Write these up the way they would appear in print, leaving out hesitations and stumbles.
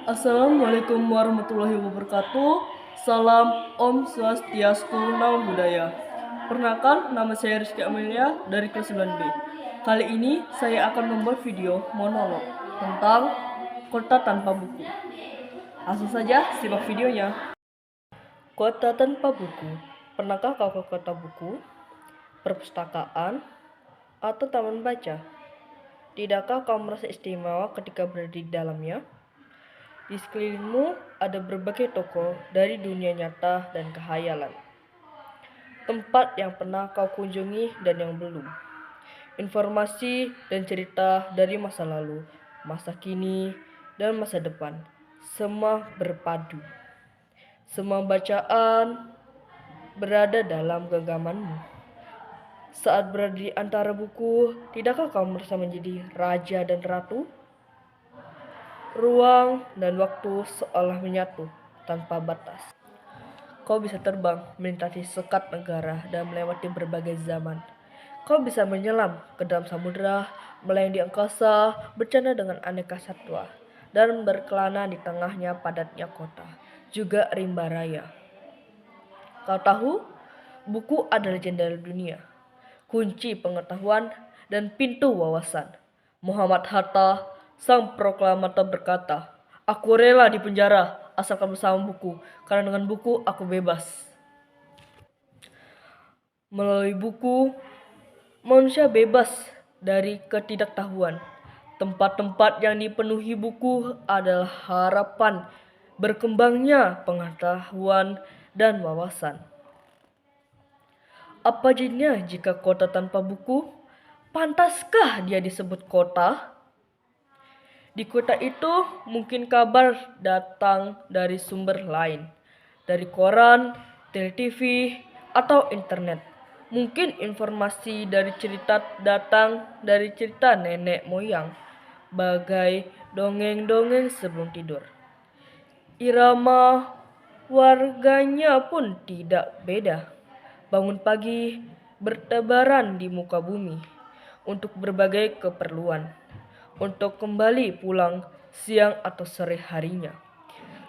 Assalamualaikum warahmatullahi wabarakatuh. Salam Om Swastiastu, Namo Buddhaya. Perkenalkan, nama saya Rizky Amelia dari kelas 9B. Kali ini saya akan membuat video monolog tentang kota tanpa buku. Langsung saja simak videonya. Kota tanpa buku. Pernahkah kau ke kota buku, perpustakaan, atau taman baca? Tidakkah kau merasa istimewa ketika berada di dalamnya? Di sekelilingmu ada berbagai toko dari dunia nyata dan kehayalan. Tempat yang pernah kau kunjungi dan yang belum. Informasi dan cerita dari masa lalu, masa kini, dan masa depan. Semua berpadu. Semua bacaan berada dalam genggamanmu. Saat berada di antara buku, tidakkah kau merasa menjadi raja dan ratu? Ruang dan waktu seolah menyatu tanpa batas. Kau bisa terbang melintasi sekat negara dan melewati berbagai zaman. Kau bisa menyelam ke dalam samudera, melayang di angkasa, bercanda dengan aneka satwa, dan berkelana di tengahnya padatnya kota, juga rimba raya. Kau tahu, buku adalah jendela dunia, kunci pengetahuan, dan pintu wawasan. Muhammad Hatta, sang proklamator berkata, "Aku rela di penjara asalkan bersama buku, karena dengan buku aku bebas." Melalui buku, manusia bebas dari ketidaktahuan. Tempat-tempat yang dipenuhi buku adalah harapan berkembangnya pengetahuan dan wawasan. Apa jadinya jika kota tanpa buku? Pantaskah dia disebut kota? Di kota itu mungkin kabar datang dari sumber lain, dari koran, TV, atau internet. Mungkin informasi dari cerita datang dari cerita nenek moyang, bagai dongeng-dongeng sebelum tidur. Irama warganya pun tidak beda. Bangun pagi, bertebaran di muka bumi untuk berbagai keperluan, untuk kembali pulang siang atau sore harinya.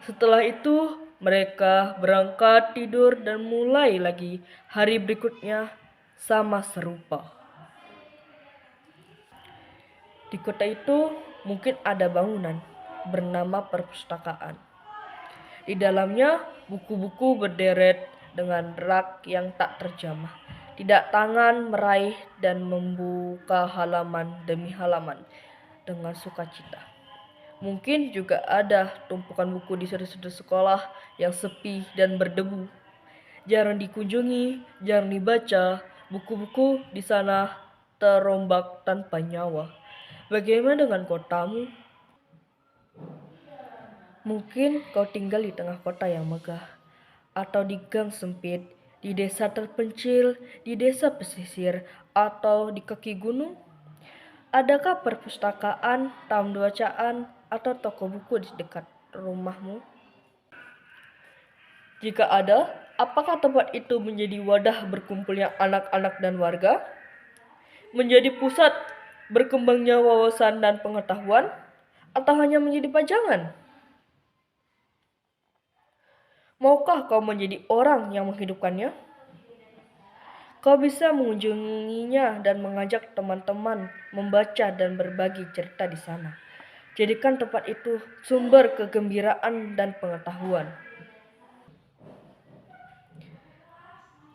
Setelah itu, mereka berangkat tidur dan mulai lagi hari berikutnya sama serupa. Di kota itu mungkin ada bangunan bernama perpustakaan. Di dalamnya buku-buku berderet dengan rak yang tak terjamah. Tidak tangan meraih dan membuka halaman demi halaman dengan sukacita. Mungkin juga ada tumpukan buku di sudut-sudut sekolah yang sepi dan berdebu. Jarang dikunjungi, jarang dibaca, buku-buku di sana terombak tanpa nyawa. Bagaimana dengan kotamu? Mungkin kau tinggal di tengah kota yang megah, atau di gang sempit, di desa terpencil, di desa pesisir, atau di kaki gunung. Adakah perpustakaan, taman bacaan, atau toko buku di dekat rumahmu? Jika ada, apakah tempat itu menjadi wadah berkumpulnya anak-anak dan warga? Menjadi pusat berkembangnya wawasan dan pengetahuan? Atau hanya menjadi pajangan? Maukah kau menjadi orang yang menghidupkannya? Kau bisa mengunjunginya dan mengajak teman-teman membaca dan berbagi cerita di sana. Jadikan tempat itu sumber kegembiraan dan pengetahuan.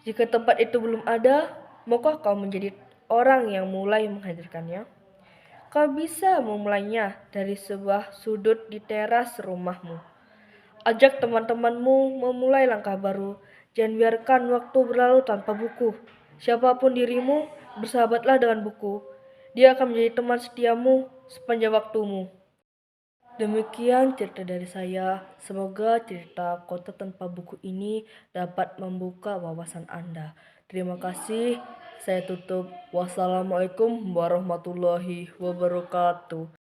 Jika tempat itu belum ada, maukah kau menjadi orang yang mulai menghadirkannya? Kau bisa memulainya dari sebuah sudut di teras rumahmu. Ajak teman-temanmu memulai langkah baru. Jangan biarkan waktu berlalu tanpa buku. Siapapun dirimu, bersahabatlah dengan buku. Dia akan menjadi teman setiamu sepanjang waktumu. Demikian cerita dari saya. Semoga cerita kota tanpa buku ini dapat membuka wawasan Anda. Terima kasih. Saya tutup. Wassalamualaikum warahmatullahi wabarakatuh.